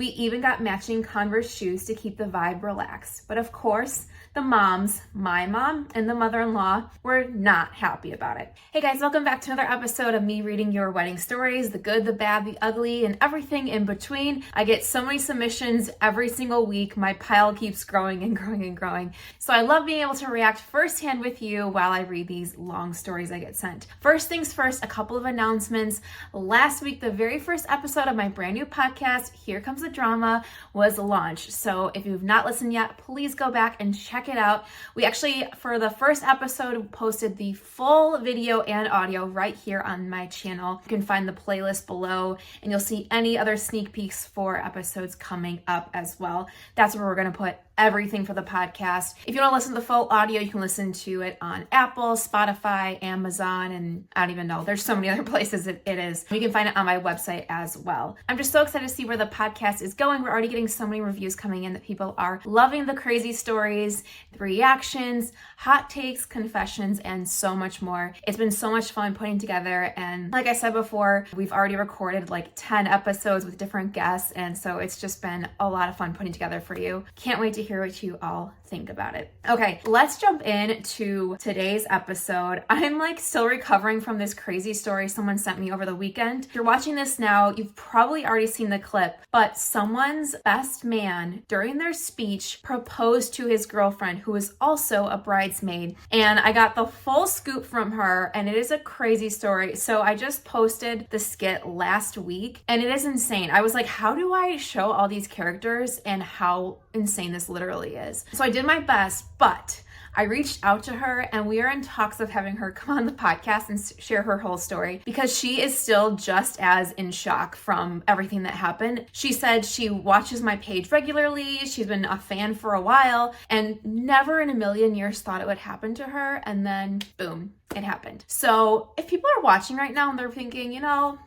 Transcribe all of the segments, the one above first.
We even got matching Converse shoes to keep the vibe relaxed. But of course, the moms, my mom and the mother-in-law, were not happy about it. Hey guys, welcome back to another episode of me reading your wedding stories, the good, the bad, the ugly, and everything in between. I get so many submissions every single week. My pile keeps growing and growing and growing. So I love being able to react firsthand with you while I read these long stories I get sent. First things first, a couple of announcements. Last week, the very first episode of my brand new podcast, Here Comes the Drama, was launched. So if you've not listened yet, please go back and check it out. We actually, for the first episode, posted the full video and audio right here on my channel. You can find the playlist below and you'll see any other sneak peeks for episodes coming up as well. That's where we're going to put everything for the podcast. If you want to listen to the full audio, you can listen to it on Apple, Spotify, Amazon, and I don't even know. There's so many other places it is. You can find it on my website as well. I'm just so excited to see where the podcast is going. We're already getting so many reviews coming in that people are loving the crazy stories, the reactions, hot takes, confessions, and so much more. It's been so much fun putting together. And like I said before, we've already recorded like 10 episodes with different guests. And so it's just been a lot of fun putting together for you. Can't wait to hear what you all think about it. Okay, let's jump into today's episode. I'm like still recovering from this crazy story someone sent me over the weekend. If you're watching this now, you've probably already seen the clip, but someone's best man during their speech proposed to his girlfriend, who was also a bridesmaid. And I got the full scoop from her, and it is a crazy story. So I just posted the skit last week, and it is insane. I was like, how do I show all these characters and how insane this literally is? So I did my best, but I reached out to her and we are in talks of having her come on the podcast and share her whole story because she is still just as in shock from everything that happened. She said she watches my page regularly. She's been a fan for a while and never in a million years thought it would happen to her. And then boom, it happened. So if people are watching right now and they're thinking, you know,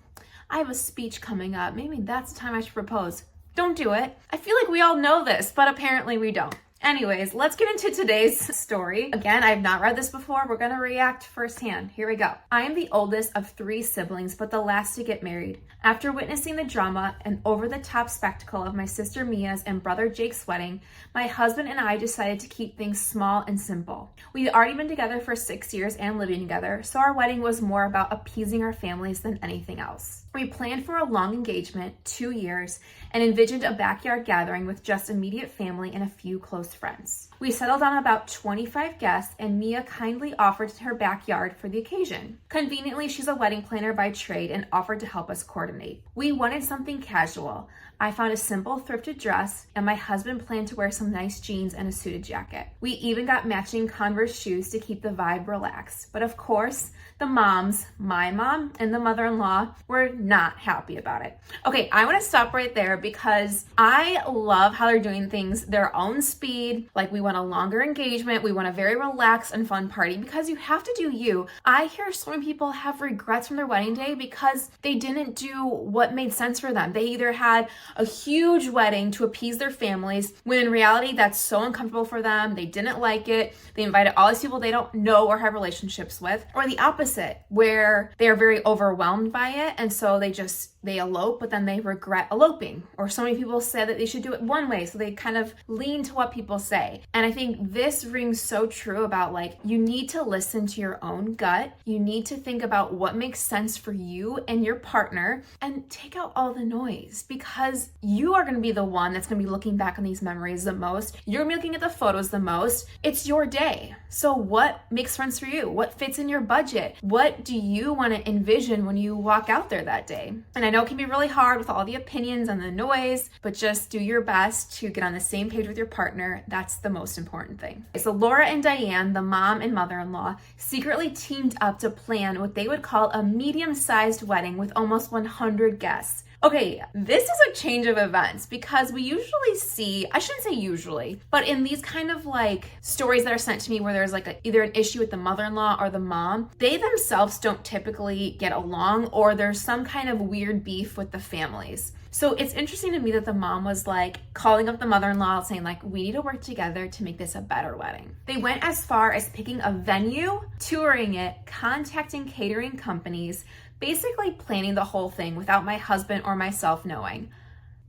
I have a speech coming up, maybe that's the time I should propose. Don't do it. I feel like we all know this, but apparently we don't. Anyways, let's get into today's story. Again, I have not read this before. We're gonna react firsthand. Here we go. I am the oldest of 3 siblings, but the last to get married. After witnessing the drama and over-the-top spectacle of my sister Mia's and brother Jake's wedding, my husband and I decided to keep things small and simple. We had already been together for 6 years and living together, so our wedding was more about appeasing our families than anything else. We planned for a long engagement, 2 years, and envisioned a backyard gathering with just immediate family and a few close friends. We settled on about 25 guests, and Mia kindly offered her backyard for the occasion. Conveniently, she's a wedding planner by trade and offered to help us coordinate. We wanted something casual. I found a simple thrifted dress, and my husband planned to wear some nice jeans and a suited jacket. We even got matching Converse shoes to keep the vibe relaxed. But of course, the moms, my mom and the mother-in-law, were not happy about it. Okay, I want to stop right there because I love how they're doing things their own speed. Like, we want a longer engagement. We want a very relaxed and fun party because you have to do you. I hear so many people have regrets from their wedding day because they didn't do what made sense for them. They either had a huge wedding to appease their families, when in reality, that's so uncomfortable for them. They didn't like it. They invited all these people they don't know or have relationships with, or the opposite, where they are very overwhelmed by it. And so they elope, but then they regret eloping. Or so many people said that they should do it one way. So they kind of lean to what people say. And I think this rings so true about, like, you need to listen to your own gut. You need to think about what makes sense for you and your partner and take out all the noise, because you are going to be the one that's going to be looking back on these memories the most. You're going to be looking at the photos the most. It's your day. So what makes sense for you? What fits in your budget? What do you want to envision when you walk out there that day? And I know it can be really hard with all the opinions and the noise, but just do your best to get on the same page with your partner. That's the most important thing. So Laura and Diane, the mom and mother-in-law, secretly teamed up to plan what they would call a medium-sized wedding with almost 100 guests. Okay, this is a change of events because we usually see, I shouldn't say usually, but in these kind of like stories that are sent to me where there's like either an issue with the mother-in-law or the mom, they themselves don't typically get along, or there's some kind of weird beef with the families. So it's interesting to me that the mom was like calling up the mother-in-law saying like, we need to work together to make this a better wedding. They went as far as picking a venue, touring it, contacting catering companies, basically planning the whole thing without my husband or myself knowing.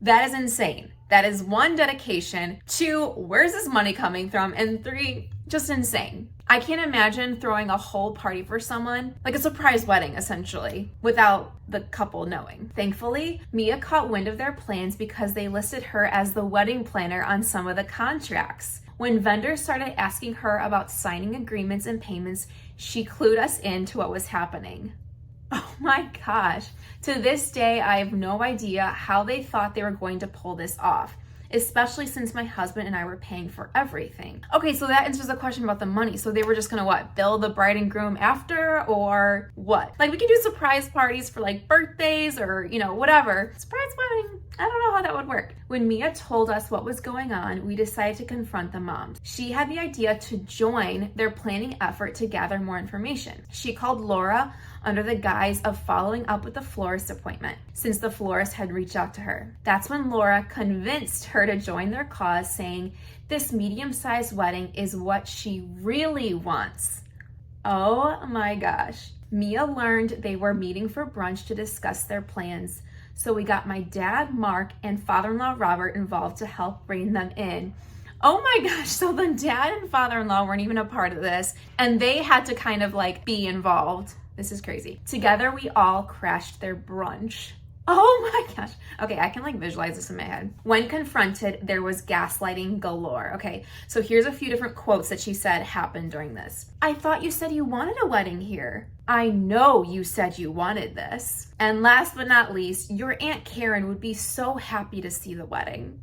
That is insane. That is 1, dedication. 2, where's this money coming from? And 3, just insane. I can't imagine throwing a whole party for someone, like a surprise wedding essentially, without the couple knowing. Thankfully, Mia caught wind of their plans because they listed her as the wedding planner on some of the contracts. When vendors started asking her about signing agreements and payments, she clued us in to what was happening. Oh my gosh. To this day, I have no idea how they thought they were going to pull this off, especially since my husband and I were paying for everything. Okay, so that answers the question about the money. So they were just gonna what, bill the bride and groom after, or what? Like, we could do surprise parties for like birthdays or, whatever. Surprise wedding, I don't know how that would work. When Mia told us what was going on, we decided to confront the moms. She had the idea to join their planning effort to gather more information. She called Laura under the guise of following up with the florist appointment, since the florist had reached out to her. That's when Laura convinced her to join their cause, saying this medium-sized wedding is what she really wants. Oh my gosh. Mia learned they were meeting for brunch to discuss their plans, so we got my dad, Mark, and father-in-law, Robert, involved to help bring them in. Oh my gosh, so the dad and father-in-law weren't even a part of this, and they had to kind of like be involved. This is crazy. Together, we all crashed their brunch. Oh my gosh. Okay, I can like visualize this in my head. When confronted, there was gaslighting galore. Okay, so here's a few different quotes that she said happened during this. I thought you said you wanted a wedding here. I know you said you wanted this. And last but not least, your Aunt Karen would be so happy to see the wedding.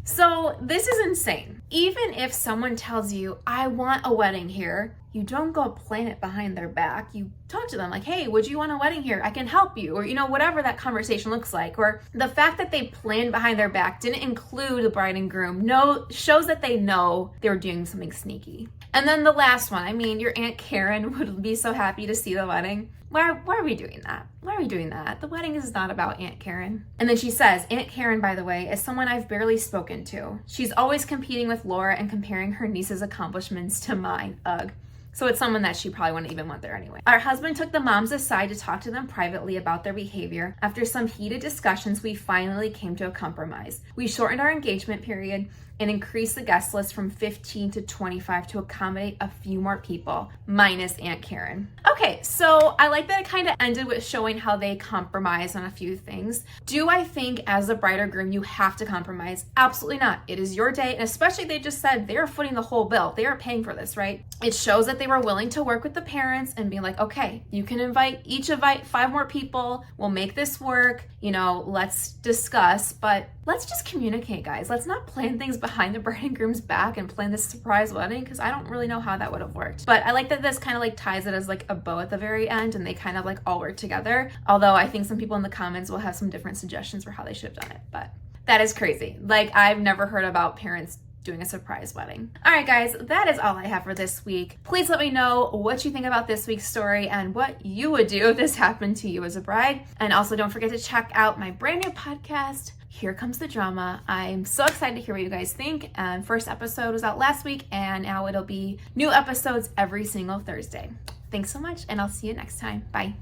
So this is insane. Even if someone tells you, I want a wedding here, you don't go plan it behind their back. You talk to them like, hey, would you want a wedding here? I can help you. Or, whatever that conversation looks like. Or the fact that they planned behind their back didn't include the bride and groom. No, shows that they know they were doing something sneaky. And then the last one, your Aunt Karen would be so happy to see the wedding. Why are we doing that? Why are we doing that? The wedding is not about Aunt Karen. And then she says, Aunt Karen, by the way, is someone I've barely spoken to. She's always competing with Laura and comparing her niece's accomplishments to mine. Ugh. So it's someone that she probably wouldn't even want there anyway. Our husband took the moms aside to talk to them privately about their behavior. After some heated discussions, we finally came to a compromise. We shortened our engagement period and increased the guest list from 15 to 25 to accommodate a few more people, minus Aunt Karen. Okay, so I like that it kind of ended with showing how they compromised on a few things. Do I think as a bride or groom you have to compromise? Absolutely not. It is your day, and especially they just said they're footing the whole bill. They are paying for this, right? It shows that they were willing to work with the parents and be like, okay, you can invite 5 more people. We'll make this work. Let's discuss, but let's just communicate, guys. Let's not plan things behind the bride and groom's back and plan this surprise wedding, because I don't really know how that would have worked. But I like that this kind of like ties it as like a bow at the very end, and they kind of like all work together. Although I think some people in the comments will have some different suggestions for how they should have done it. But that is crazy. Like, I've never heard about parents doing a surprise wedding. All right, guys, that is all I have for this week. Please let me know what you think about this week's story and what you would do if this happened to you as a bride. And also don't forget to check out my brand new podcast, Here Comes the Drama. I'm so excited to hear what you guys think. First episode was out last week, and now it'll be new episodes every single Thursday. Thanks so much, and I'll see you next time. Bye.